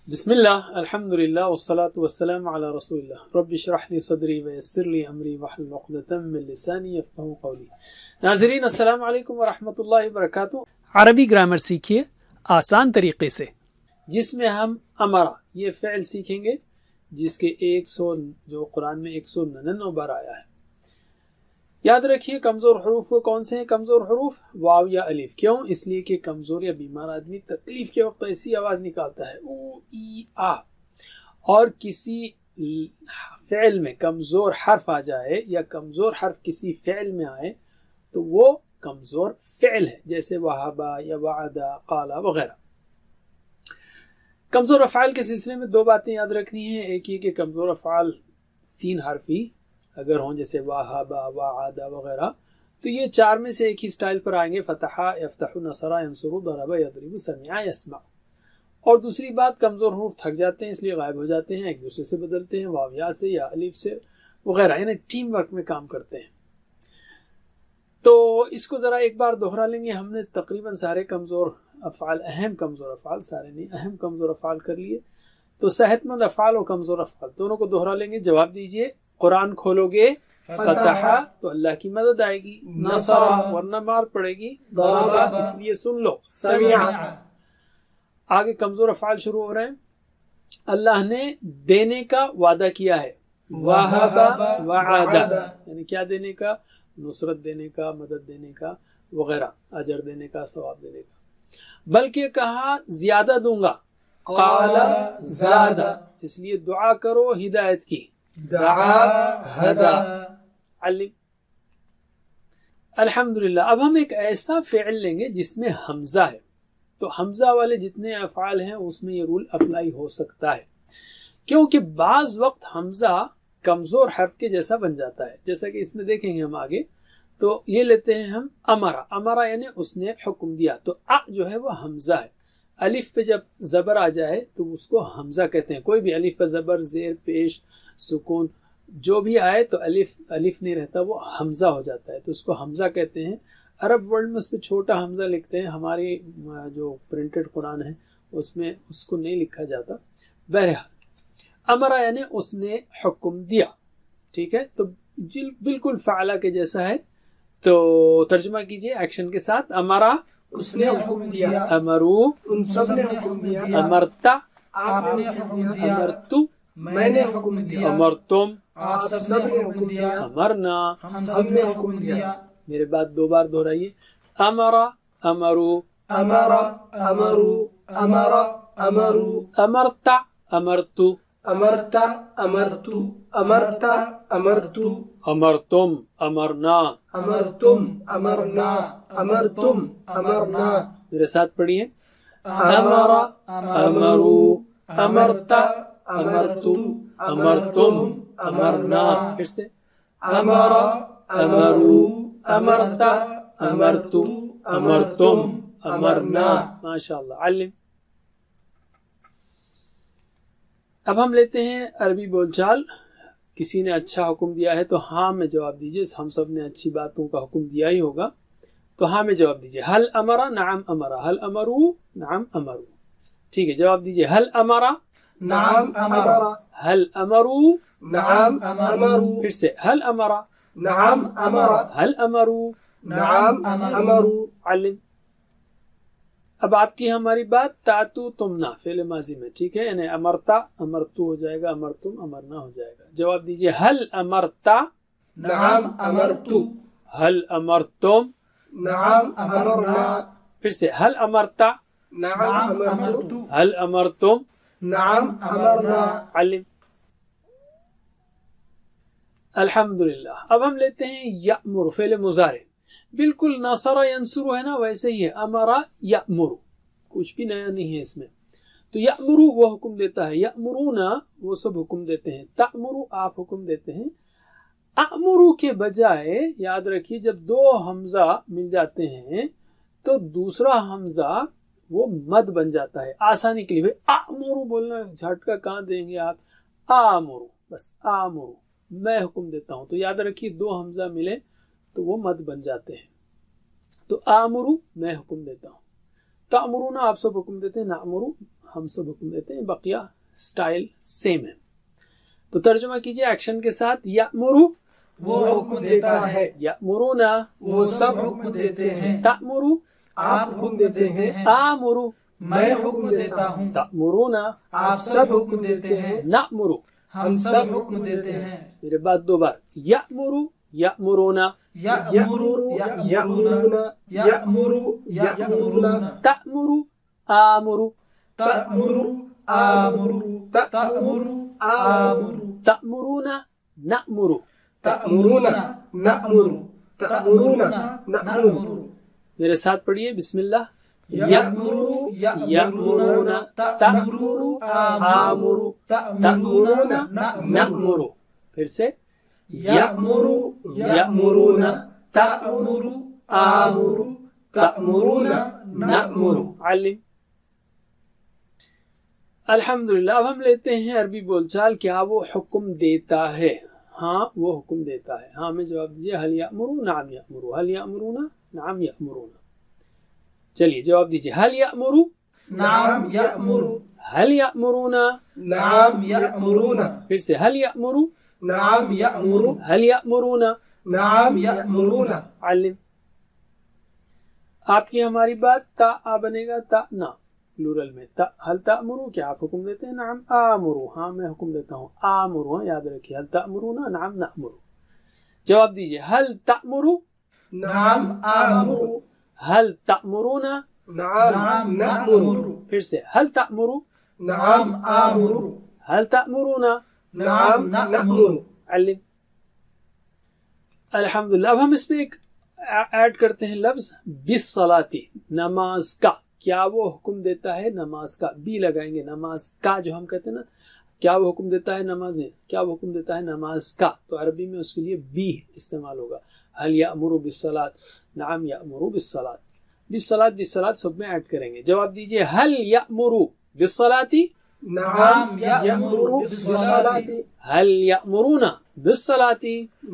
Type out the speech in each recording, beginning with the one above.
بسم اللہ الحمد للہ والصلاة والسلام علی رسول اللہ رب اشرح لی صدری ویسر لی امری واحلل عقدۃ من لسانی یفقہوا قولی۔ ناظرین السلام علیکم ورحمۃ اللہ وبرکاتہ۔ عربی گرامر سیکھیے آسان طریقے سے، جس میں ہم امرا یہ فعل سیکھیں گے جس کے 100 جو قرآن میں 199 بار آیا ہے۔ یاد رکھیے کمزور حروف وہ کون سے ہیں؟ کمزور حروف واو یا الف۔ کیوں؟ اس لیے کہ کمزور یا بیمار آدمی تکلیف کے وقت ایسی آواز نکالتا ہے او ای آ، اور کسی فعل میں کمزور حرف آ جائے یا کمزور حرف کسی فعل میں آئے تو وہ کمزور فعل ہے، جیسے وہابا یا وعدہ قالا وغیرہ۔ کمزور افعال کے سلسلے میں 2 باتیں یاد رکھنی ہیں۔ ایک یہ کہ کمزور افعال 3 حرفی اگر ہوں، جیسے وہابا وعدہ وغیرہ، تو یہ 4 میں سے ایک ہی سٹائل پر آئیں گے، فتحا یفتح نصرا ینصر ضرب یضرب سمع یسمع۔ اور دوسری بات، کمزور حروف تھک جاتے ہیں اس لیے غائب ہو جاتے ہیں، ایک دوسرے سے بدلتے ہیں، واو یا سے یا الف سے وغیرہ، یعنی ٹیم ورک میں کام کرتے ہیں۔ تو اس کو ذرا ایک بار دوہرا لیں گے۔ ہم نے تقریباً سارے کمزور افعال، اہم کمزور افعال، سارے نہیں اہم کمزور افعال کر لیے۔ تو صحت مند افعال اور کمزور افعال دونوں کو دوہرا لیں گے۔ جواب دیجئے۔ قرآن کھولو گے فتح تو اللہ کی مدد آئے گی، نصر ورنہ مار پڑے گی، ضرب اس لیے سن لو، سمع۔ آگے کمزور افعال شروع ہو رہے ہیں۔ اللہ نے دینے کا وعدہ کیا ہے، وہب وعدہ، یعنی کیا دینے کا؟ نصرت دینے کا، مدد دینے کا وغیرہ، اجر دینے کا، ثواب دینے کا۔ بلکہ کہا زیادہ دوں گا، قال زادہ، اس لیے دعا کرو ہدایت کی، دعا ہدا علم۔ الحمدللہ۔ اب ہم ایک ایسا فعل لیں گے جس میں حمزہ ہے، تو حمزہ والے جتنے افعال ہیں اس میں یہ رول اپلائی ہو سکتا ہے، کیونکہ بعض وقت حمزہ کمزور حرف کے جیسا بن جاتا ہے، جیسا کہ اس میں دیکھیں گے ہم آگے۔ تو یہ لیتے ہیں ہم امرا، امرا یعنی اس نے حکم دیا، تو ا جو ہے وہ حمزہ ہے۔ الف پہ جب زبر آ جائے تو اس کو حمزہ کہتے ہیں۔ کوئی بھی الف پہ زبر، زیر، پیش، سکون جو بھی آئے تو الف نہیں رہتا، وہ حمزہ ہو جاتا ہے، تو اس کو حمزہ کہتے ہیں۔ عرب ورلڈ میں اس پہ چھوٹا حمزہ لکھتے ہیں، ہماری جو پرنٹڈ قرآن ہے اس میں اس کو نہیں لکھا جاتا۔ بہرحال امرا یعنی اس نے حکم دیا، ٹھیک ہے، تو بالکل فعلا کے جیسا ہے۔ تو ترجمہ کیجئے ایکشن کے ساتھ۔ امرا اس نے حکم دیا، امرو ان سب نے حکم دیا، امرتا آپ نے حکم دیا، امرتو میں نے حکم دیا، امرتم آپ سب نے حکم دیا، امرنا ہم سب نے حکم دیا۔ میرے بات 2 بار دہرائیے۔ امرا امرو امرا امرو امرا امرو امرتا امرتو امرتا امرتو امرتا امرتو امرتم امرنا امرتم امرنا امرتم امرنا۔ میرے ساتھ پڑھیے۔ امرا امرو امرتا امرتو امرتم امرنا۔ پھر سے امرا امرو امرتا امرتو امرتم امرنا۔ ماشاءاللہ۔ علم۔ اب ہم لیتے ہیں عربی بول چال۔ کسی نے اچھا حکم دیا ہے تو ہاں میں جواب دیجئے۔ ہم سب نے اچھی باتوں کا حکم دیا ہی ہوگا، تو ہاں میں جواب دیجئے۔ حل امرا نعم امرا، حل امرو نعم امرو۔ ٹھیک ہے، جواب دیجئے۔ حل امرا نعم امرا، حل امرو نعم امرو، پھر سے حل امرا نعم امرا، حل امرو نعم امرو۔ علم۔ اب آپ کی ہماری بات تاتو تمنا فعل ماضی میں، ٹھیک ہے، یعنی امرتا امرتو ہو جائے گا، امرتم امرنا ہو جائے گا۔ جواب دیجئے۔ حل امرتا نعم امرتو، حل امرتم نعم امرنا، پھر سے حل امرتا نعم امرتو، حل امرتم نعم امرنا۔ علم۔ الحمدللہ۔ اب ہم لیتے ہیں یأمر فعل مضارع، بالکل نصر ینصر ہے نا ویسے ہی ہے، امرا یأمر، کچھ بھی نیا نہیں ہے اس میں۔ تو یأمر وہ حکم دیتا ہے، یأمرون وہ سب حکم دیتے ہیں، تأمر آپ حکم دیتے ہیں۔ اَأْمُرُ کے بجائے یاد رکھیے جب 2 حمزہ مل جاتے ہیں تو دوسرا حمزہ وہ مد بن جاتا ہے، آسانی کے لیے۔ اَأْمُرُ بولنا جھٹکا کہاں دیں گے آپ؟ آمرو، بس آمرو میں حکم دیتا ہوں، تو یاد رکھیے 2 حمزہ ملے تو وہ مد بن جاتے ہیں۔ تو آمرو میں حکم دیتا ہوں، تأمرون آپ سب حکم دیتے ہیں، نأمرو ہم سب حکم دیتے ہیں، بقیہ سٹائل سیم ہے. تو ترجمہ کیجئے ایکشن کے ساتھ. یأمرو وہ حکم دیتا ہے، یأمرونا وہ سب حکم دیتے ہیں، تأمرو آپ حکم دیتے ہیں، آمرو میں حکم دیتا ہوں، تأمرونا آپ سب حکم دیتے ہیں، نأمرو ہم سب حکم دیتے ہیں. میرے بعد دو بار. یأمرو یأمرونا یأمرو یأمرون، یأمرو یأمرون، تأمرو آمرو تأمرو آمرو، تأمرو آمرو، تأمرونا نأمرو. تأمرون نأمر، تأمرون نأمر. میرے ساتھ پڑھیے. بسم اللہ. یأمرو یأمرون، تأمرو آمرو، تأمرون نأمر. پھر سے. یأمرو یأمرون، تأمرو آمرو، تأمرون نأمر. علم. الحمدللہ. اب ہم لیتے ہیں عربی بول چال. کیا وہ حکم دیتا ہے؟ ہاں وہ حکم دیتا ہے. ہاں میں جواب دیجیے. حل یأمرو نعم یأمرو، حل یأمرون نعم یأمرون. چلیے جواب دیجیے. حل یأمرو نعم یأمر، حل یأمرون. نعم یأمرون، پھر سے. حل یأمرو نعم یأمر، حل یأمرون. نعم یأمرون. علم. آپ کی ہماری بات تا آ بنے گا، تا نا پلورل میں. حل تأمرو کیا آپ حکم دیتے ہیں؟ نعم آمرو ہاں میں حکم دیتا ہوں. آمرو ہاں یاد رکھیے. حل تأمرون نعم نأمرو. جواب دیجیے. حل تأمرو نعم آمر، حل تأمرون. نعم نأمر، پھر سے. حل تأمرو نعم آمر، حل تأمرون. نعم نأمر. علم. الحمدللہ. اب ہم اس میں ایک ایڈ کرتے ہیں لفظ بالصلاۃ، نماز کا. کیا وہ حکم دیتا ہے نماز کا؟ بی لگائیں گے. نماز کا جو ہم کہتے ہیں نا، کیا وہ حکم دیتا ہے نماز میں، کیا وہ حکم دیتا ہے نماز کا، تو عربی میں اس کے لیے بی استعمال ہوگا. حل یأمر بالصلاۃ، نعم یأمر بالصلاۃ. بالصلاۃ بالصلاۃ سب میں ایڈ کریں گے. جواب دیجئے. حل یأمر بالصلاۃ، نعم یأمر بالصلاۃ، حل یأمرون بالصلاۃ.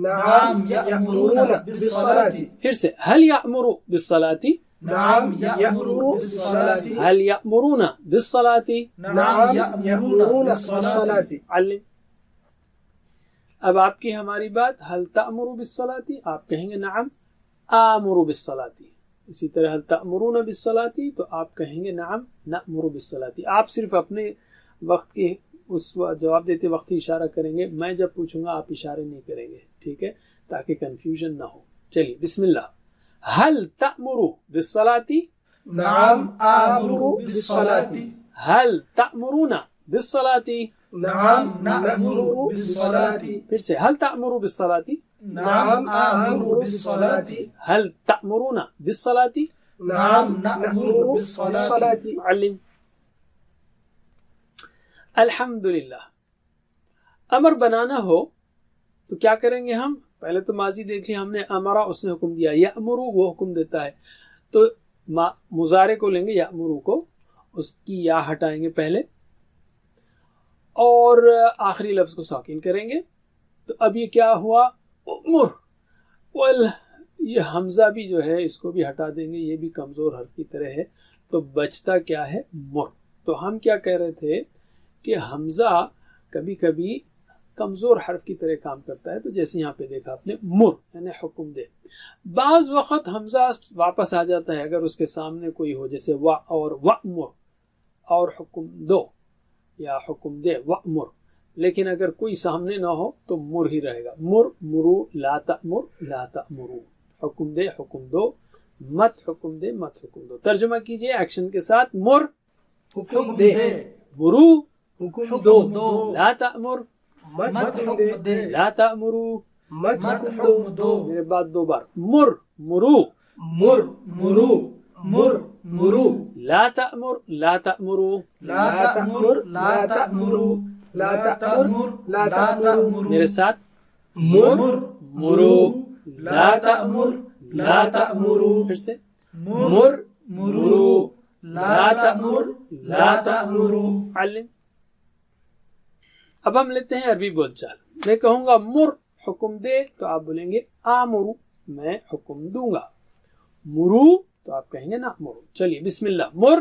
نعم یأمرون بالصلاۃ، پھر سے. حل یأمر بالصلاۃ، نعم یأمر بالصلاۃ، حل یأمرون بالصلاۃ. نعم یأمرون بالصلاۃ. علم. اب آپ کی ہماری بات. حل تأمر بالصلاۃ، آپ کہیں گے نعم آمر بالصلاۃ. اسی طرح حل تأمرون بالصلاۃ، تو آپ کہیں گے نعم نأمر بالصلاۃ. آپ صرف اپنے وقت کے اس جواب دیتے وقت ہی اشارہ کریں گے. میں جب پوچھوں گا آپ اشارے نہیں کریں گے، ٹھیک ہے، تاکہ کنفیوژن نہ ہو. چلیے بسم اللہ. حل تأمر بالصلاۃ، نعم آمر بالصلاۃ، حل تأمرون بالصلاۃ. نعم نأمر بالصلاۃ، پھر سے. حل تأمر بالصلاۃ، نعم آمر بالصلاۃ، حل تأمرون بالصلاۃ. نعم نأمر بالصلاۃ. علم. الحمدللہ. امر بنانا ہو تو کیا کریں گے ہم؟ پہلے تو ماضی دیکھ لیا ہم نے. امرا اس نے حکم دیا. یأمرو وہ حکم دیتا ہے. تو مضارع کو لیں گے یأمرو کو، اس کی یا ہٹائیں گے پہلے اور آخری لفظ کو ساکن کریں گے. تو اب یہ کیا ہوا؟ امر. یہ حمزہ بھی جو ہے اس کو بھی ہٹا دیں گے، یہ بھی کمزور حرف کی طرح ہے. تو بچتا کیا ہے؟ مر. تو ہم کیا کہہ رہے تھے کہ حمزہ کبھی کبھی کمزور حرف کی طرح کام کرتا ہے. تو جیسے یہاں پہ دیکھا آپ نے مر یعنی حکم دے. بعض وقت حمزہ واپس آ جاتا ہے اگر اس کے سامنے کوئی ہو، جیسے وا اور وأمر اور حکم دو یا حکم دے وأمر. لیکن اگر کوئی سامنے نہ ہو تو مر ہی رہے گا. مر مرو، لا تأمر لا تأمرو. حکم دے حکم دو، مت حکم دے مت حکم دو. ترجمہ کیجئے ایکشن کے ساتھ. مر حکم دے، مرو، حکم دو، لا تأمر مت حکم دے، لا تأمرو. مت حکم دو. میرے بعد دو بار. مر مرو، مر مرو، مر مرو، لا تأمر لا تأمرو. لا تأمر لا تأمرو، لا تأمر لا تأمرو. میرے ساتھ. مر مرو، لا تأمر لا تأمرو. پھر سے. مر مرو، لا تأمر لا تأمرو. علم. اب ہم لیتے ہیں عربی بول چال. میں کہوں گا مر حکم دے تو آپ بولیں گے آمرو میں حکم دوں گا. مرو تو آپ کہیں گے نا مرو. چلیے بسم اللہ. مر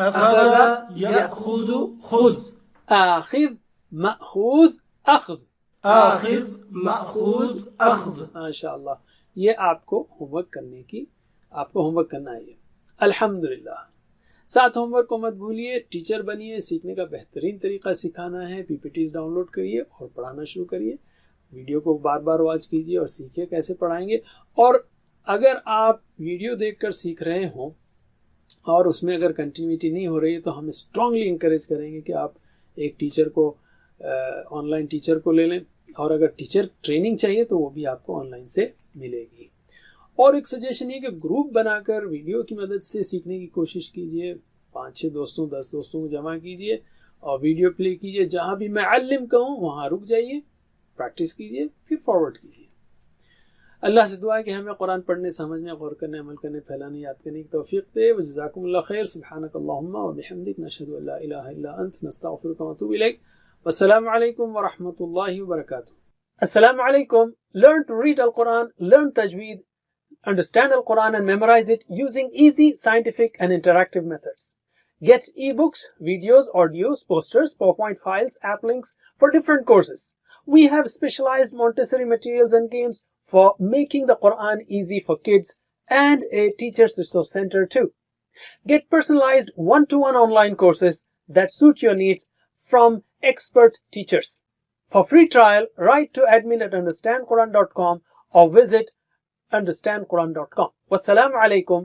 أخذ يأخذ خذ. آخذ مأخوذ أخذ. آخذ مأخوذ أخذ. ماشاء اللہ. یہ آپ کو ہوم ورک کرنا ہے. الحمدللہ. 7 ہوم ورک کو مت بھولیے. ٹیچر بنیے. سیکھنے کا بہترین طریقہ سکھانا ہے. پی پی ٹیز ڈاؤن لوڈ کریے اور پڑھانا شروع کریے. ویڈیو کو بار بار واچ کیجیے اور سیکھیے کیسے پڑھائیں گے. اور اگر آپ ویڈیو دیکھ کر سیکھ رہے ہوں اور اس میں اگر کنٹینیوٹی نہیں ہو رہی ہے تو ہم اسٹرانگلی انکریج کریں گے کہ آپ ایک ٹیچر کو آن لائن ٹیچر کو لے لیں. اور اگر ٹیچر ٹریننگ چاہیے تو وہ بھی آپ کو آن لائن سے ملے گی. اور ایک سجیشن یہ کہ گروپ بنا کر ویڈیو کی مدد سے سیکھنے کی کوشش کیجیے. 5-6 دوستوں 10 دوستوں کو جمع کیجیے اور ویڈیو پلے کیجیے. جہاں بھی میں علم کہوں وہاں رک جائیے, پریکٹس کیجیے, پھر فارورڈ کیجیے. اللہ سے دعا ہے کہ ہمیں قرآن پڑھنے, سمجھنے, غور کرنے, عمل کرنے, پھیلانے, یاد کرنے کی توفیق دے. وجزاکم اللہ خیر. سبحانک اللہم وبحمدک نشہد ان لا الہ الا انت نستغفرک ونتوب الیک. والسلام علیکم ورحمۃ اللہ وبرکاتہ. السلام علیکم. Learn to read Al-Quran, learn tajweed, understand Al-Quran and memorize it using easy, scientific and interactive methods. Get ebooks, videos, audios, posters, PowerPoint files, app links for different courses. We have specialized Montessori materials and games for making the Quran easy for kids and a teacher's resource center too. Get personalized one-to-one online courses that suit your needs from expert teachers. For free trial, write to admin@understandquran.com or visit understandquran.com. Wassalamu alaikum.